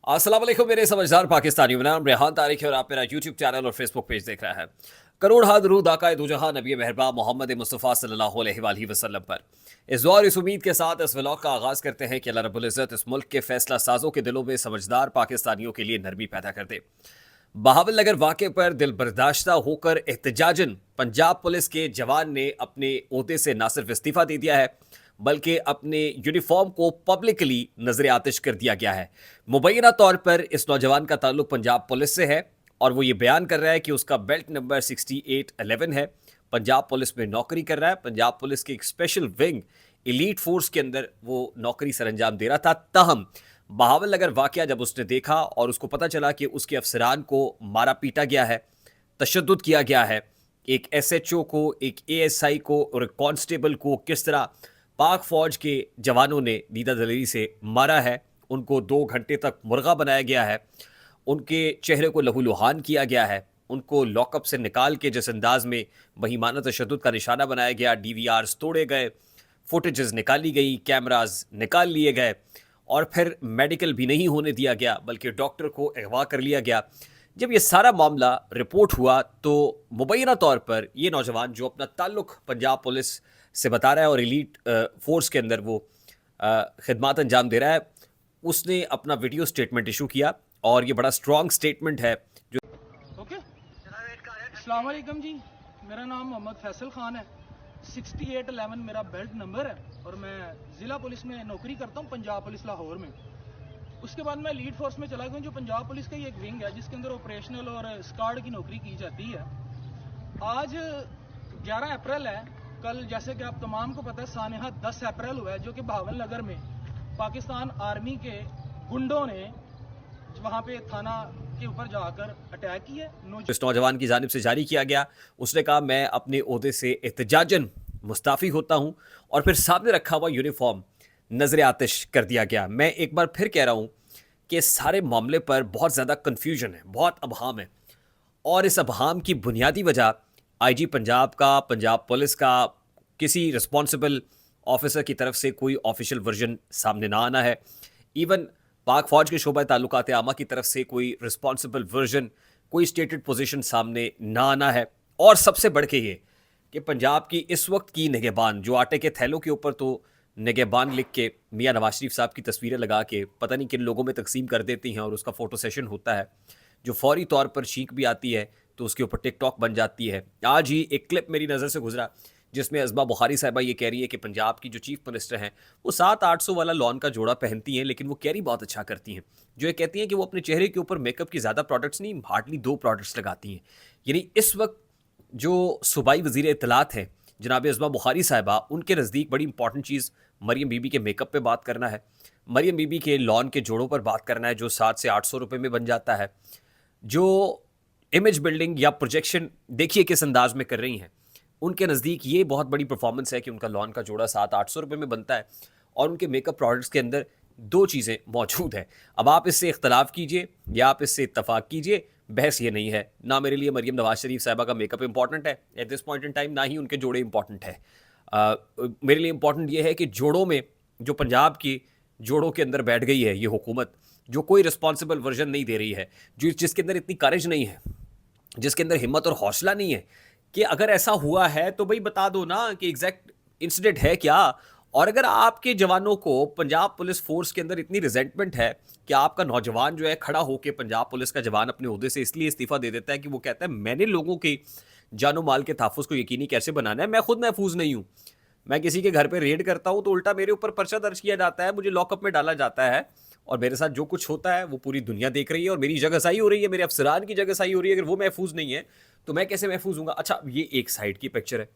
अस्सलाम वालेकुम मेरे समझदार पाकिस्तानियों। मेरा नाम रेहान तारिक है और आप मेरा यूट्यूब चैनल और फेसबुक पेज देख रहा है। करोड़ हा दरूद आकाए दो जहां नबी मेहरबा मोहम्मद मुस्तफ़ा सल्लल्लाहु अलैहि वसल्लम पर। इस दुआ और इस उम्मीद के साथ इस व्लॉग का आगाज़ करते हैं कि अल्लाह रब्बुल इज़्ज़त इस मुल्क के फैसला साजों के दिलों में समझदार पाकिस्तानियों के लिए नरमी पैदा कर दे। बहावल नगर वाक़े पर दिल बर्दाश्ता होकर एहतजाजन पंजाब पुलिस के जवान ने अपने ओहदे से ना सिर्फ इस्तीफ़ा दे दिया है बल्कि अपने यूनिफॉर्म को पब्लिकली नजर आतिश कर दिया गया है। मुबैना तौर पर इस नौजवान का ताल्लुक पंजाब पुलिस से है और वो ये बयान कर रहा है कि उसका बेल्ट नंबर 6811 है। पंजाब पुलिस में नौकरी कर रहा है। पंजाब पुलिस की एक स्पेशल विंग एलीट फोर्स के अंदर वो नौकरी सरंजाम दे रहा था। ताहम बहावल नगर वाकया जब उसने देखा और उसको पता चला कि उसके अफसरान को मारा पीटा गया है, तशद्दुद किया गया है, एक एसएचओ को, एक एएसआई को और एक कांस्टेबल को किस तरह पाक फौज के जवानों ने दीदा दलेरी से मारा है, उनको 2 घंटे तक मुर्गा बनाया गया है, उनके चेहरे को लहूलुहान किया गया है, उनको लॉकअप से निकाल के जिस अंदाज में बहीमाना तशद्दुद का निशाना बनाया गया, डीवीआर्स तोड़े गए, फुटेजेस निकाली गई, कैमरास निकाल लिए गए और फिर मेडिकल भी नहीं होने दिया गया बल्कि डॉक्टर को अगवा कर लिया गया। जब ये सारा मामला रिपोर्ट हुआ तो मुबैना तौर पर ये नौजवान जो अपना ताल्लुक पंजाब पुलिस से बता रहा है और एलीट फोर्स के अंदर वो खिदमत अंजाम दे रहा है, उसने अपना वीडियो स्टेटमेंट इशू किया और ये बड़ा स्ट्रॉन्ग स्टेटमेंट है जो ओके। अस्सलाम वालेकुम जी, मेरा नाम मोहम्मद फैसल खान है। 6811 मेरा बेल्ट नंबर है और मैं ज़िला पुलिस में नौकरी करता हूँ, पंजाब पुलिस लाहौर में। उसके बाद मैं लीड फोर्स में चला गया, जो पंजाब पुलिस का ही एक विंग है जिसके अंदर ऑपरेशनल और स्क्वाड की नौकरी की जाती है। आज 11 अप्रैल है। कल जैसे कि आप तमाम को पता है सानेहा 10 अप्रैल हुआ है, जो कि बहावल नगर में पाकिस्तान आर्मी के गुंडों ने वहाँ पे थाना के ऊपर जाकर अटैक किया। इस नौजवान की जानिब से जारी किया गया। उसने कहा मैं अपने ओहदे से एहतजाजन मुस्ताफ़ी होता हूँ और फिर सामने रखा हुआ यूनिफॉर्म नजर आतिश कर दिया गया। मैं एक बार फिर कह रहा हूँ कि सारे मामले पर बहुत ज़्यादा कन्फ्यूजन है, बहुत अबहम है और इस अबहम की बुनियादी वजह आईजी पंजाब का, पंजाब पुलिस का, किसी रिस्पॉन्सिबल ऑफिसर की तरफ से कोई ऑफिशियल वर्जन सामने ना आना है। इवन पाक फौज के शोबा ताल्लुकात आमा की तरफ से कोई रिस्पॉन्सिबल वर्जन, कोई स्टेटेड पोजीशन सामने ना आना है। और सबसे बढ़ के ये कि पंजाब की इस वक्त की निगहबान, जो आटे के थैलों के ऊपर तो निगहबान लिख के मियाँ नवाज शरीफ साहब की तस्वीरें लगा के पता नहीं किन लोगों में तकसीम कर देती हैं और उसका फ़ोटो सेशन होता है जो फौरी तौर पर चीख भी आती है तो उसके ऊपर टिकटॉक बन जाती है। आज ही एक क्लिप मेरी नज़र से गुजरा जिसमें अज़मा बुखारी साहिबा ये कह रही है कि पंजाब की जो चीफ मिनिस्टर हैं वो 700-800 वाला लॉन का जोड़ा पहनती हैं लेकिन वो कैरी बहुत अच्छा करती हैं। जो ये कहती हैं कि वो अपने चेहरे के ऊपर मेकअप की ज़्यादा प्रोडक्ट्स नहीं, हार्डली 2 प्रोडक्ट्स लगाती हैं। यानी इस वक्त जो सूबाई वज़ीर इत्तलात हैं जनाब अज़मा बुखारी साहिबा, उनके नज़दीक बड़ी इंपॉर्टेंट चीज़ मरियम बीबी के मेकअप पे बात करना है, मरियम बीबी के लॉन के जोड़ों पर बात करना है जो 700 से 800 रुपये में बन जाता है। जो इमेज बिल्डिंग या प्रोजेक्शन देखिए किस अंदाज में कर रही हैं, उनके नज़दीक ये बहुत बड़ी परफॉर्मेंस है कि उनका लॉन का जोड़ा 700-800 रुपये में बनता है और उनके मेकअप प्रोडक्ट्स के अंदर 2 चीज़ें मौजूद हैं। अब आप इससे इख्तलाफ कीजिए या आप इससे इत्तफाक कीजिए, बहस ये नहीं है। ना मेरे लिए मरियम नवाज शरीफ साहिबा का मेकअप इंपॉर्टेंट है at this point in time, ना ही उनके जोड़े इंपॉर्टेंट है। मेरे लिए इंपॉर्टेंट ये है कि जोड़ों में, जो पंजाब की जोड़ों के अंदर बैठ गई है ये हुकूमत, जो कोई रिस्पॉन्सिबल वर्जन नहीं दे रही है, जो जिसके अंदर इतनी करेज नहीं है, जिसके अंदर हिम्मत और हौसला नहीं है कि अगर ऐसा हुआ है तो भाई बता दो ना कि एग्जैक्ट इंसिडेंट है क्या। और अगर आपके जवानों को पंजाब पुलिस फोर्स के अंदर इतनी रिजेंटमेंट है कि आपका नौजवान जो है खड़ा होकर, पंजाब पुलिस का जवान अपने ओहदे से इसलिए इस्तीफा दे देता है कि वो कहता है मैंने लोगों के जानो माल के तहफ़्फ़ुज़ को यकीनी कैसे बनाना है, मैं खुद महफूज नहीं हूँ, मैं किसी के घर पर रेड करता हूँ तो उल्टा मेरे ऊपर पर्चा दर्ज किया जाता है, मुझे लॉकअप में डाला जाता है और मेरे साथ जो कुछ होता है वो पूरी दुनिया देख रही है और मेरी जगहसाई हो रही है, मेरे अफसरान की जगहसाई हो रही है। अगर वो महफूज नहीं है तो मैं कैसे महफूज हूँगा। अच्छा, ये एक साइड की पिक्चर है।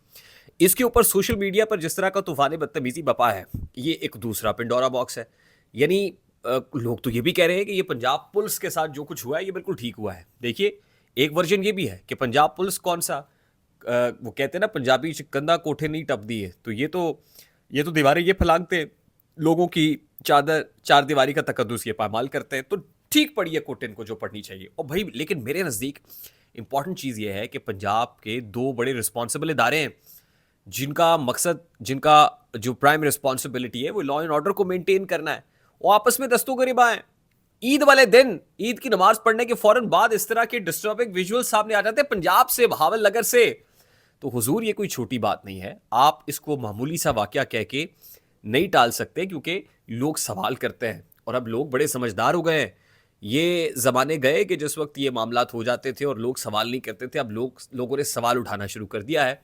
इसके ऊपर सोशल मीडिया पर जिस तरह का तूफान बदतमीजी बपा है, ये एक दूसरा पिंडोरा बॉक्स है। यानी लोग तो ये भी कह रहे हैं कि ये पंजाब पुलिस के साथ जो कुछ हुआ है ये बिल्कुल ठीक हुआ है। देखिए, एक वर्जन ये भी है कि पंजाब पुलिस कौन सा, वो कहते हैं ना पंजाबी कंधा कोठे नहीं टपदी है, तो ये तो दीवारें ये फलांगते लोगों की चादर, चार दीवारी का तकद्दुस ये पामाल करते हैं, तो ठीक पड़ी है कोट इनको जो पढ़नी चाहिए। और भाई लेकिन मेरे नज़दीक इंपॉर्टेंट चीज़ ये है कि पंजाब के 2 बड़े रिस्पॉन्सिबल इदारे हैं जिनका मकसद, जिनका जो प्राइम रिस्पॉन्सिबिलिटी है वो लॉ एंड ऑर्डर को मेंटेन करना है, वो आपस में दस्तों गरिबा हैं। ईद वाले दिन, ईद की नमाज पढ़ने के फौरन बाद इस तरह के डिस्टर्बिंग विजुअल सामने आ जाते हैं पंजाब से, बहावलनगर से। तो हुजूर ये कोई छोटी बात नहीं है, आप इसको मामूली सा वाकया कह के नहीं टाल सकते, क्योंकि लोग सवाल करते हैं और अब लोग बड़े समझदार हो गए हैं। ये ज़माने गए कि जिस वक्त ये मामलात हो जाते थे और लोग सवाल नहीं करते थे, अब लोगों ने सवाल उठाना शुरू कर दिया है।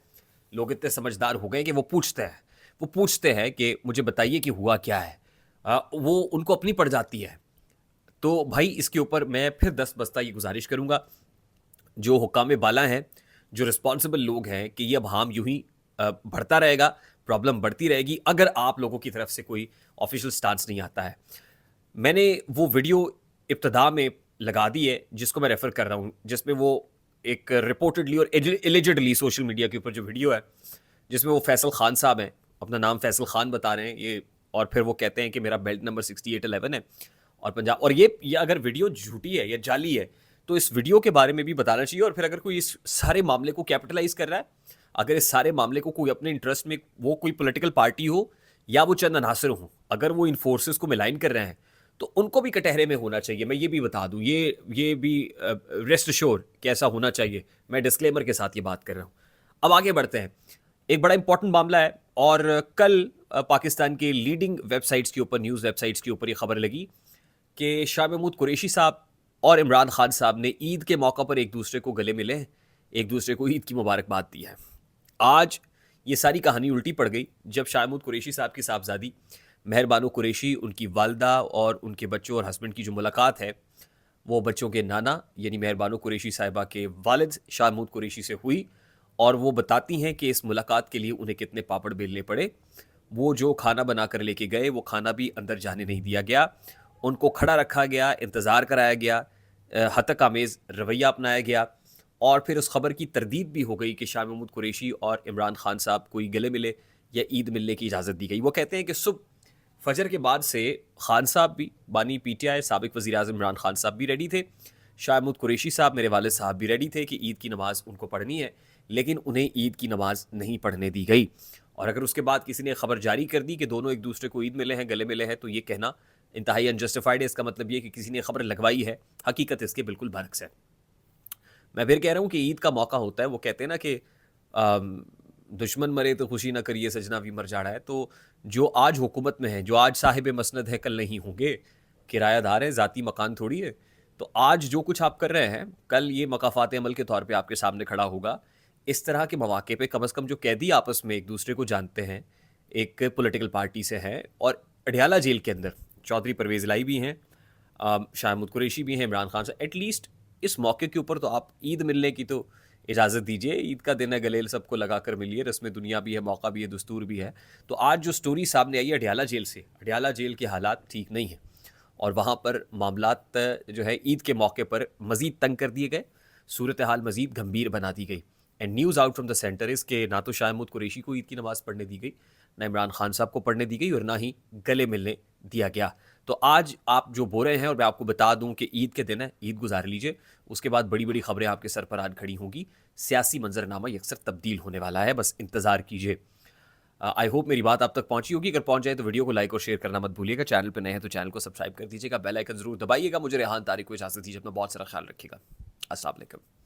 लोग इतने समझदार हो गए कि वो पूछते हैं कि मुझे बताइए कि हुआ क्या है। वो उनको अपनी पड़ जाती है। तो भाई इसके ऊपर मैं फिर दस बस्ता ये गुजारिश करूंगा, जो हुक्काम बाला हैं, जो रिस्पॉन्सिबल लोग हैं, कि ये अब हम यूं ही बढ़ता रहेगा, प्रॉब्लम बढ़ती रहेगी अगर आप लोगों की तरफ से कोई ऑफिशियल स्टांस नहीं आता है। मैंने वो वीडियो इब्तदा में लगा दी है जिसको मैं रेफर कर रहा हूँ, जिसमें वो एक रिपोर्टेडली और एलिजिडली सोशल मीडिया के ऊपर जो वीडियो है, जिसमें वो फैसल खान साहब हैं, अपना नाम फैसल खान बता रहे हैं ये, और फिर वो कहते हैं कि मेरा बेल्ट नंबर 6811 है और पंजाब, और ये अगर वीडियो झूठी है या जाली है तो इस वीडियो के बारे में भी बताना चाहिए। और फिर अगर कोई इस सारे मामले को कैपिटलाइज कर रहा है, अगर इस सारे मामले को कोई अपने इंटरेस्ट में, वो कोई पॉलिटिकल पार्टी हो या वो चंद अनासर हो, अगर वो इन फोर्सेस को मिलाइन कर रहे हैं तो उनको भी कटहरे में होना चाहिए। मैं ये भी बता दूं, ये भी रेस्ट श्योर कि ऐसा होना चाहिए। मैं डिस्क्लेमर के साथ ये बात कर रहा हूं। अब आगे बढ़ते हैं। एक बड़ा इंपॉर्टेंट मामला है, और कल पाकिस्तान के लीडिंग वेबसाइट्स के ऊपर, न्यूज़ वेबसाइट्स के ऊपर ये खबर लगी कि शाह महमूद कुरैशी साहब और इमरान खान साहब ने ईद के मौका पर एक दूसरे को गले मिले, एक दूसरे को ईद की मुबारकबाद दी है। आज ये सारी कहानी उल्टी पड़ गई जब शाह महमूद कुरैशी साहब की साहबजादी मेहर बानो कुरैशी, उनकी वालदा और उनके बच्चों और हस्बैंड की जो मुलाकात है वो बच्चों के नाना यानी मेहर बानो कुरैशी साहिबा के वालिद शाह महमूद कुरैशी से हुई, और वो बताती हैं कि इस मुलाकात के लिए उन्हें कितने पापड़ बेलने पड़े। वो जो खाना बना कर लेके गए वो खाना भी अंदर जाने नहीं दिया गया, उनको खड़ा रखा गया, इंतज़ार कराया गया, हतक आमेज़ रवैया अपनाया गया, और फिर उस खबर की तरदीद भी हो गई कि शाह महमूद कुरैशी और इमरान खान साहब कोई गले मिले या ईद मिलने की इजाज़त दी गई। वो कहते हैं कि सुबह फजर के बाद से खान साहब भी, बानी पीटीआई साबिक वज़ीर आज़म इमरान खान साहब भी रेडी थे, शाह महमूद कुरैशी साहब मेरे वालिद साहब भी रेडी थे कि ईद की नमाज़ उनको पढ़नी है, लेकिन उन्हें ईद की नमाज़ नहीं पढ़ने दी गई। और अगर उसके बाद किसी ने खबर जारी कर दी कि दोनों एक दूसरे को ईद मिले हैं, गले मिले हैं, तो ये कहना इंतहाई अनजस्टिफाइड है। इसका मतलब ये कि किसी ने खबर लगवाई है, हकीकत इसके बिल्कुल बरक्स है। मैं फिर कह रहा हूँ कि ईद का मौका होता है, वो कहते हैं ना कि दुश्मन मरे तो खुशी ना करिए सजना भी मर जाड़ा है। तो जो आज हुकूमत में है, जो आज साहिब मसनद है, कल नहीं होंगे, किरायादार हैं, ज़ाती मकान थोड़ी है। तो आज जो कुछ आप कर रहे हैं, कल ये मकाफात अमल के तौर पे आपके सामने खड़ा होगा। इस तरह के मौके पे कम से कम जो कैदी आपस में एक दूसरे को जानते हैं, एक पॉलिटिकल पार्टी से हैं, और अडियाला जेल के अंदर चौधरी परवेज़ लाई भी हैं, शाह महमूद कुरैशी भी हैं, इमरान खान से, एटलीस्ट इस मौके के ऊपर तो आप ईद मिलने की तो इजाज़त दीजिए। ईद का दिन है, गले सबको लगा कर मिलिए, रस्म दुनिया भी है, मौका भी है, दस्तूर भी है। तो आज जो स्टोरी सामने आई है अडियाला जेल से, अडियाला जेल के हालात ठीक नहीं हैं, और वहाँ पर मामलात जो है ईद के मौके पर मज़ीद तंग कर दिए गए, सूरत हाल मज़ीद गंभीर बना दी गई। And news out from the centre is के ना तो शाह महमूद कुरैशी को ईद की नमाज़ पढ़ने दी गई, ना इमरान खान साहब को पढ़ने दी गई, और ना ही गले मिलने दिया गया। तो आज आप जो बोल रहे हैं, और मैं आपको बता दूं कि ईद के दिन है, ईद गुजार लीजिए, उसके बाद बड़ी बड़ी खबरें आपके सर पर आज खड़ी होंगी, सियासी मंजरनामा यकसर तब्दील होने वाला है, बस इंतज़ार कीजिए। आई होप मेरी बात आप तक पहुंची होगी। अगर पहुंच जाए तो वीडियो को लाइक और शेयर करना मत भूलिएगा। चैनल पर नए हैं तो चैनल को सब्सक्राइब कर दीजिएगा, बेल आइकन जरूर दबाइएगा। मुझे रेहान तारिक को इजाज़त दीजिए, अपना बहुत सारा ख्याल रखिएगा। अस्सलाम वालेकुम।